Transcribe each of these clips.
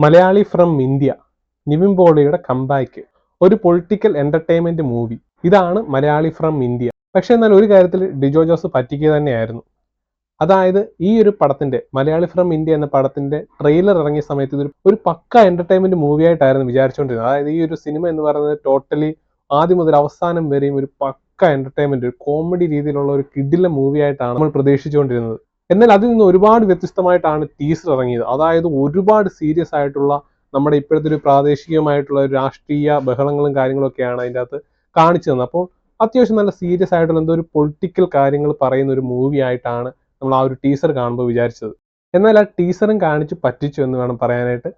Malayali from India Nivin പോളിയുടെ comeback ഒരു political entertainment movie. ഇതാണ് മലയാളി ഫ്രം ഇന്ത്യ. പക്ഷെ എന്നാൽ ഒരു കാര്യത്തിൽ ഡിജോ ജോസ് പറ്റിക്കുക തന്നെയായിരുന്നു. അതായത് ഈ ഒരു പടത്തിന്റെ മലയാളി ഫ്രം ഇന്ത്യ എന്ന പടത്തിന്റെ ട്രെയിലർ ഇറങ്ങിയ സമയത്ത് ഇതൊരു ഒരു പക്ക എന്റർടൈൻമെന്റ് മൂവി ആയിട്ടായിരുന്നു വിചാരിച്ചുകൊണ്ടിരുന്നത്. അതായത് ഈ ഒരു സിനിമ എന്ന് പറയുന്നത് ടോട്ടലി ആദ്യം മുതൽ അവസാനം വരെയും ഒരു പക്ക എന്റർടൈൻമെന്റ്, ഒരു കോമഡി രീതിയിലുള്ള ഒരു കിഡിലെ മൂവി ആയിട്ടാണ് നമ്മൾ പ്രതീക്ഷിച്ചുകൊണ്ടിരുന്നത്. എന്നാൽ അതിൽ നിന്ന് ഒരുപാട് വ്യത്യസ്തമായിട്ടാണ് ടീസർ ഇറങ്ങിയത്. അതായത് ഒരുപാട് സീരിയസ് ആയിട്ടുള്ള നമ്മുടെ ഇപ്പോഴത്തെ ഒരു പ്രാദേശികമായിട്ടുള്ള ഒരു രാഷ്ട്രീയ ബഹളങ്ങളും കാര്യങ്ങളൊക്കെയാണ് അതിൻ്റെ അകത്ത് കാണിച്ചു തന്നത്. അപ്പോൾ അത്യാവശ്യം നല്ല സീരിയസ് ആയിട്ടുള്ള എന്തോ ഒരു പൊളിറ്റിക്കൽ കാര്യങ്ങൾ പറയുന്ന ഒരു മൂവി ആയിട്ടാണ് നമ്മൾ ആ ഒരു ടീസർ കാണുമ്പോൾ വിചാരിച്ചത്. എന്നാൽ ആ ടീസറും കാണിച്ച് പറ്റിച്ചു എന്ന് വേണം പറയാനായിട്ട്.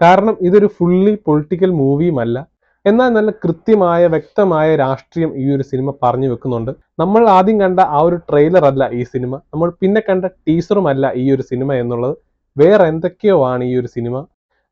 കാരണം ഇതൊരു ഫുള്ളി പൊളിറ്റിക്കൽ മൂവിയുമല്ല, എന്നാൽ നല്ല കൃത്യമായ വ്യക്തമായ രാഷ്ട്രീയം ഈ ഒരു സിനിമ പറഞ്ഞു വെക്കുന്നുണ്ട്. നമ്മൾ ആദ്യം കണ്ട ആ ഒരു ട്രെയിലർ അല്ല ഈ സിനിമ, നമ്മൾ പിന്നെ കണ്ട ടീസറും അല്ല ഈ ഒരു സിനിമ എന്നുള്ളത്. വേറെ എന്തൊക്കെയോ ആണ് ഈ ഒരു സിനിമ.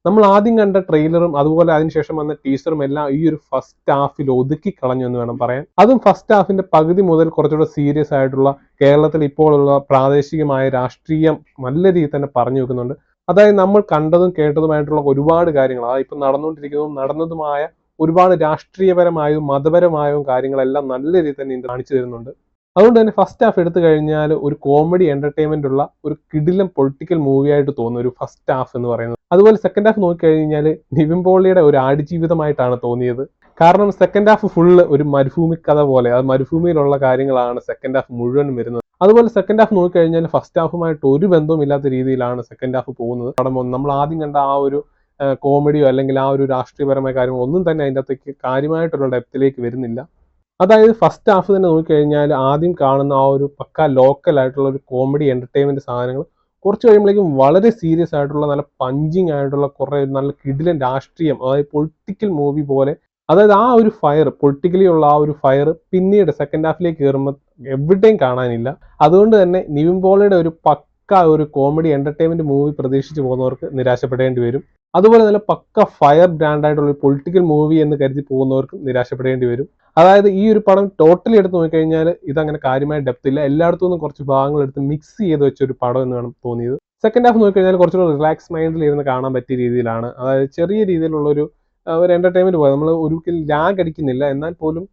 നമ്മൾ ആദ്യം കണ്ട ട്രെയിലറും അതുപോലെ അതിനുശേഷം വന്ന ടീസറും എല്ലാം ഈ ഒരു ഫസ്റ്റ് ഹാഫിൽ ഒതുക്കി കളഞ്ഞു എന്ന് വേണം പറയാൻ. അതും ഫസ്റ്റ് ഹാഫിന്റെ പകുതി മുതൽ കുറച്ചുകൂടെ സീരിയസ് ആയിട്ടുള്ള കേരളത്തിൽ ഇപ്പോഴുള്ള പ്രാദേശികമായ രാഷ്ട്രീയം നല്ല രീതിയിൽ തന്നെ പറഞ്ഞു വെക്കുന്നുണ്ട്. അതായത് നമ്മൾ കണ്ടതും കേട്ടതുമായിട്ടുള്ള ഒരുപാട് കാര്യങ്ങൾ, അതായത് ഇപ്പം നടന്നുകൊണ്ടിരിക്കുന്നതും നടന്നതുമായ ഒരുപാട് രാഷ്ട്രീയപരമായും മതപരമായും കാര്യങ്ങളെല്ലാം നല്ല രീതിയിൽ തന്നെ കാണിച്ചു തരുന്നുണ്ട്. അതുകൊണ്ട് തന്നെ ഫസ്റ്റ് ഹാഫ് എടുത്തു കഴിഞ്ഞാൽ ഒരു കോമഡി എന്റർടൈൻമെന്റ് ഉള്ള ഒരു കിടിലം പൊളിറ്റിക്കൽ മൂവി ആയിട്ട് തോന്നുന്നു ഒരു ഫസ്റ്റ് ഹാഫ് എന്ന് പറയുന്നത്. അതുപോലെ സെക്കൻഡ് ഹാഫ് നോക്കിക്കഴിഞ്ഞാൽ നിവിൻ പോളിയുടെ ഒരു ആടുജീവിതമായിട്ടാണ് തോന്നിയത്. കാരണം സെക്കൻഡ് ഹാഫ് ഫുള്ള് ഒരു മരുഭൂമി കഥ പോലെ, അത് മരുഭൂമിയിലുള്ള കാര്യങ്ങളാണ് സെക്കൻഡ് ഹാഫ് മുഴുവൻ വരുന്നത്. അതുപോലെ സെക്കൻഡ് ഹാഫ് നോക്കിക്കഴിഞ്ഞാൽ ഫസ്റ്റ് ഹാഫുമായിട്ട് ഒരു ബന്ധവും ഇല്ലാത്ത രീതിയിലാണ് സെക്കൻഡ് ഹാഫ് പോകുന്നത്. നമ്മൾ ആദ്യം കണ്ട ആ ഒരു കോമഡിയോ അല്ലെങ്കിൽ ആ ഒരു രാഷ്ട്രീയപരമായ കാര്യങ്ങൾ ഒന്നും തന്നെ അതിൻ്റെ അകത്തേക്ക് കാര്യമായിട്ടുള്ള ഡെപ്തിലേക്ക് വരുന്നില്ല. അതായത് ഫസ്റ്റ് ഹാഫ് തന്നെ നോക്കിക്കഴിഞ്ഞാൽ ആദ്യം കാണുന്ന ആ ഒരു പക്ക ലോക്കൽ ആയിട്ടുള്ള ഒരു കോമഡി എന്റർടൈൻമെന്റ് സാധനങ്ങൾ കുറച്ച് കഴിയുമ്പോഴേക്കും വളരെ സീരിയസ് ആയിട്ടുള്ള നല്ല പഞ്ചിങ് ആയിട്ടുള്ള കുറെ നല്ല കിടിലൻ രാഷ്ട്രീയം, അതായത് പൊളിറ്റിക്കൽ മൂവി പോലെ. അതായത് ആ ഒരു ഫയർ, പൊളിറ്റിക്കലി ഉള്ള ആ ഒരു ഫയർ പിന്നീട് സെക്കൻഡ് ഹാഫിലേക്ക് കയറുമ്പോൾ എവിടെയും കാണാനില്ല. അതുകൊണ്ട് തന്നെ നിവിൻ പോളിയുടെ ഒരു പക്ക ഒരു കോമഡി എന്റർടൈൻമെന്റ് മൂവി പ്രതീക്ഷിച്ച് പോകുന്നവർക്ക് നിരാശപ്പെടേണ്ടി വരും. അതുപോലെ തന്നെ പക്ക ഫയർ ബ്രാൻഡ് ആയിട്ടുള്ള ഒരു പൊളിറ്റിക്കൽ മൂവി എന്ന് കരുതി പോകുന്നവർക്ക് നിരാശപ്പെടേണ്ടി വരും. അതായത് ഈ ഒരു പടം ടോട്ടലി എടുത്ത് നോക്കിക്കഴിഞ്ഞാൽ ഇതങ്ങനെ കാര്യമായ ഡെപ്ത് ഇല്ല, എല്ലായിടത്തു നിന്നും കുറച്ച് ഭാഗങ്ങൾ എടുത്ത് മിക്സ് ചെയ്ത് വെച്ച ഒരു പടം എന്ന് വേണം തോന്നിയത്. സെക്കൻഡ് ഹാഫ് നോക്കിക്കഴിഞ്ഞാൽ കുറച്ചുകൂടി റിലാക്സ് മൈൻഡിൽ ഇരുന്ന് കാണാൻ പറ്റിയ രീതിയിലാണ്. അതായത് ചെറിയ രീതിയിലുള്ള ഒരു എന്റർടൈൻമെന്റ് പോലെ, നമ്മൾ ഒരിക്കലും ലാഗ് അടിക്കുന്നില്ല, എന്നാൽ പോലും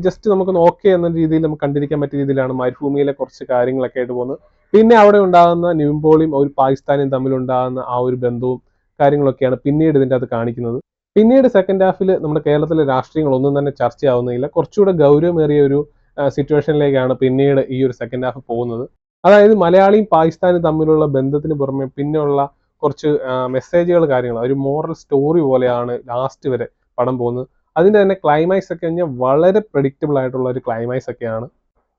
ജസ്റ്റ് നമുക്ക് ഓക്കെ എന്ന രീതിയിൽ നമുക്ക് കണ്ടിരിക്കാൻ പറ്റിയ രീതിയിലാണ് മരുഭൂമിയിലെ കുറച്ച് കാര്യങ്ങളൊക്കെ ആയിട്ട് പോകുന്നത്. പിന്നെ അവിടെ ഉണ്ടാകുന്ന നിവിൻ പോളിയും ഒരു പാകിസ്ഥാനിയും തമ്മിലുണ്ടാകുന്ന ആ ഒരു ബന്ധവും കാര്യങ്ങളൊക്കെയാണ് പിന്നീട് ഇതിൻ്റെ അത് കാണിക്കുന്നത്. പിന്നീട് സെക്കൻഡ് ഹാഫിൽ നമ്മുടെ കേരളത്തിലെ രാഷ്ട്രീയങ്ങളൊന്നും തന്നെ ചർച്ചയാവുന്നില്ല. കുറച്ചുകൂടെ ഗൗരവമേറിയ ഒരു സിറ്റുവേഷനിലേക്കാണ് പിന്നീട് ഈ ഒരു സെക്കൻഡ് ഹാഫ് പോകുന്നത്. അതായത് മലയാളിയും പാകിസ്ഥാനും തമ്മിലുള്ള ബന്ധത്തിന് പുറമെ പിന്നെയുള്ള കുറച്ച് മെസ്സേജുകൾ, കാര്യങ്ങൾ, ഒരു മോറൽ സ്റ്റോറി പോലെയാണ് ലാസ്റ്റ് വരെ പടം പോകുന്നത്. അതിൻ്റെ തന്നെ ക്ലൈമാക്സ് ഒക്കെ കഴിഞ്ഞാൽ വളരെ പ്രെഡിക്റ്റബിൾ ആയിട്ടുള്ള ഒരു ക്ലൈമാക്സ് ഒക്കെയാണ്.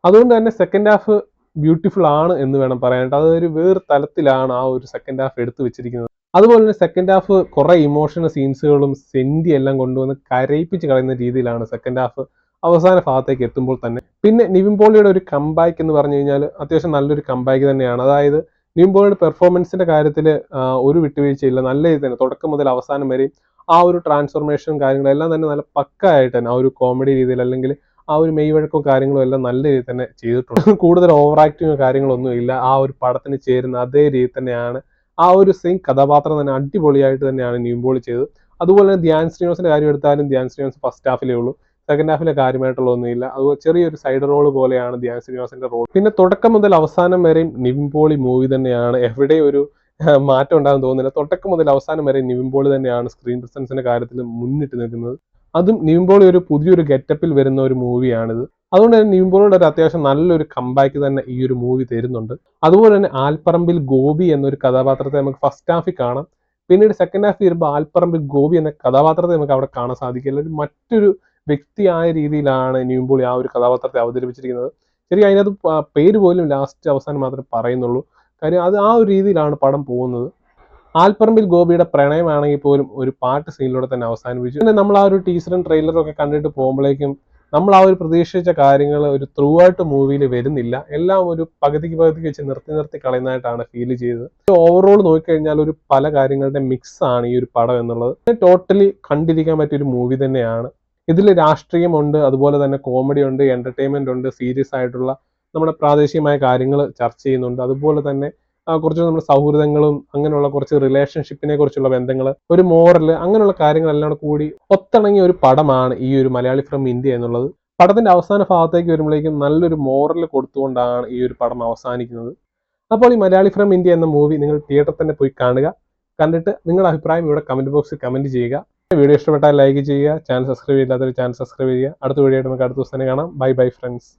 അതുകൊണ്ട് തന്നെ സെക്കൻഡ് ഹാഫ് ബ്യൂട്ടിഫുൾ ആണ് എന്ന് വേണം പറയാനായിട്ട്. അതൊരു വേറെ തലത്തിലാണ് ആ ഒരു സെക്കൻഡ് ഹാഫ് എടുത്തു വെച്ചിരിക്കുന്നത്. അതുപോലെ തന്നെ സെക്കൻഡ് ഹാഫ് കുറെ ഇമോഷണൽ സീൻസുകളും സെന്റി എല്ലാം കൊണ്ടുവന്ന് കരയിപ്പിച്ച് കളയുന്ന രീതിയിലാണ് സെക്കൻഡ് ഹാഫ് അവസാന ഭാഗത്തേക്ക് എത്തുമ്പോൾ തന്നെ. പിന്നെ നിവിൻ പോളിയുടെ ഒരു കംബാക്ക് എന്ന് പറഞ്ഞു കഴിഞ്ഞാൽ അത്യാവശ്യം നല്ലൊരു കംബാക്ക് തന്നെയാണ്. അതായത് നിവിൻ പോളിയുടെ പെർഫോമൻസിന്റെ കാര്യത്തിൽ ഒരു വിട്ടുവീഴ്ചയില്ല. നല്ല രീതിയിൽ തന്നെ തുടക്കം മുതൽ അവസാനം വരെയും ആ ഒരു ട്രാൻസ്ഫോർമേഷനും കാര്യങ്ങളെല്ലാം തന്നെ നല്ല പക്ക ആയിട്ട് തന്നെ ആ ഒരു കോമഡി രീതിയിൽ അല്ലെങ്കിൽ ആ ഒരു മെയ്വഴക്കവും കാര്യങ്ങളും എല്ലാം നല്ല രീതിയിൽ തന്നെ ചെയ്തിട്ടുണ്ട്. കൂടുതൽ ഓവർ ആക്ടിങ്ങോ കാര്യങ്ങളൊന്നും ഇല്ല. ആ ഒരു പടത്തിന് ചേരുന്ന അതേ രീതി തന്നെയാണ്, ആ ഒരു സെയിം കഥാപാത്രം തന്നെ അടിപൊളിയായിട്ട് തന്നെയാണ് നിവിൻ പോളി ചെയ്തത്. അതുപോലെ തന്നെ ധ്യാൻ ശ്രീനിവാസിന്റെ കാര്യം എടുത്താലും ധ്യാൻ ശ്രീനിവാസ് ഫസ്റ്റ് ഹാഫിലേ ഉള്ളൂ, സെക്കൻഡ് ഹാഫിലെ കാര്യമായിട്ടുള്ള ഒന്നുമില്ല. അതുപോലെ ചെറിയൊരു സൈഡ് റോൾ പോലെയാണ് ധ്യാൻ ശ്രീനിവാസിന്റെ റോൾ. പിന്നെ തുടക്കം മുതൽ അവസാനം വരെയും നിവിൻ പോളി മൂവി തന്നെയാണ്, എവിടെ ഒരു മാറ്റം ഉണ്ടാകും തോന്നുന്നില്ല. തുടക്കം മുതൽ അവസാനം വരെ നിവിൻ പോളി തന്നെയാണ് സ്ക്രീൻ പ്രസൻസിന്റെ കാര്യത്തിൽ മുന്നിട്ട് നിൽക്കുന്നത്. അതും നിവിൻ പോളി ഒരു പുതിയൊരു ഗെറ്റപ്പിൽ വരുന്ന ഒരു മൂവിയാണിത്. അതുകൊണ്ട് തന്നെ നിവിൻ പോളിയുടെ ഒരു അത്യാവശ്യം നല്ലൊരു കംബാക്ക് തന്നെ ഈ ഒരു മൂവി തരുന്നുണ്ട്. അതുപോലെ തന്നെ ആൽപ്പറമ്പിൽ ഗോപി എന്നൊരു കഥാപാത്രത്തെ നമുക്ക് ഫസ്റ്റ് ഹാഫിൽ കാണാം. പിന്നീട് സെക്കൻഡ് ഹാഫിൽ വരുമ്പോൾ ആൽപ്പറമ്പിൽ ഗോപി എന്ന കഥാപാത്രത്തെ നമുക്ക് അവിടെ കാണാൻ സാധിക്കില്ല. ഒരു മറ്റൊരു വ്യക്തിയായ രീതിയിലാണ് നിവിൻ പോളി ആ ഒരു കഥാപാത്രത്തെ അവതരിപ്പിച്ചിരിക്കുന്നത്. ശരി, അതിനകത്ത് പേര് പോലും ലാസ്റ്റ് അവസാനം മാത്രമേ പറയുന്നുള്ളൂ. കാര്യം അത് ആ ഒരു രീതിയിലാണ് പടം പോകുന്നത്. ആൽപ്പറമ്പിൽ ഗോപിയുടെ പ്രണയമാണെങ്കിൽ പോലും ഒരു പാട്ട് സീനിലൂടെ തന്നെ അവസാനിപ്പിച്ചു. പിന്നെ നമ്മൾ ആ ഒരു ടീസറും ട്രെയിലറും ഒക്കെ കണ്ടിട്ട് പോകുമ്പോഴേക്കും നമ്മൾ ആ ഒരു പ്രതീക്ഷിച്ച കാര്യങ്ങൾ ഒരു ത്രൂ ആയിട്ട് മൂവിയിൽ വരുന്നില്ല. എല്ലാം ഒരു പകുതിക്ക് വെച്ച് നിർത്തി കളയുന്നതായിട്ടാണ് ഫീൽ ചെയ്തത്. ഓവറോൾ നോക്കിക്കഴിഞ്ഞാൽ ഒരു പല കാര്യങ്ങളുടെ മിക്സ് ആണ് ഈ ഒരു പടം എന്നുള്ളത്. ടോട്ടലി കണ്ടിരിക്കാൻ പറ്റിയ ഒരു മൂവി തന്നെയാണ്. ഇതിൽ രാഷ്ട്രീയമുണ്ട്, അതുപോലെ തന്നെ കോമഡി ഉണ്ട്, എന്റർടൈൻമെന്റ് ഉണ്ട്, സീരിയസ് ആയിട്ടുള്ള നമ്മുടെ പ്രാദേശികമായ കാര്യങ്ങൾ ചർച്ച ചെയ്യുന്നുണ്ട്. അതുപോലെ തന്നെ കുറച്ച് നമ്മുടെ സൗഹൃദങ്ങളും അങ്ങനെയുള്ള കുറച്ച് റിലേഷൻഷിപ്പിനെ കുറിച്ചുള്ള ബന്ധങ്ങൾ, ഒരു മോറൽ, അങ്ങനെയുള്ള കാര്യങ്ങളെല്ലാം കൂടി ഒത്തിണങ്ങിയ ഒരു പടമാണ് ഈ ഒരു മലയാളി ഫ്രം ഇന്ത്യ എന്നുള്ളത്. പടത്തിന്റെ അവസാന ഭാഗത്തേക്ക് വരുമ്പോഴേക്കും നല്ലൊരു മോറൽ കൊടുത്തുകൊണ്ടാണ് ഈ ഒരു പടം അവസാനിക്കുന്നത്. അപ്പോൾ ഈ മലയാളി ഫ്രം ഇന്ത്യ എന്ന മൂവി നിങ്ങൾ തിയേറ്ററിൽ തന്നെ പോയി കാണുക. കണ്ടിട്ട് നിങ്ങളുടെ അഭിപ്രായം ഇവിടെ കമന്റ് ബോക്സിൽ കമന്റ് ചെയ്യുക. വീഡിയോ ഇഷ്ടപ്പെട്ടാൽ ലൈക്ക് ചെയ്യുക. ചാനൽ സബ്സ്ക്രൈബ് ചെയ്യാത്തവർ ചാനൽ സബ്സ്ക്രൈബ് ചെയ്യുക. അടുത്ത വീഡിയോ ആയിട്ട് നമുക്ക് അടുത്ത ദിവസം തന്നെ കാണാം. Bye bye friends.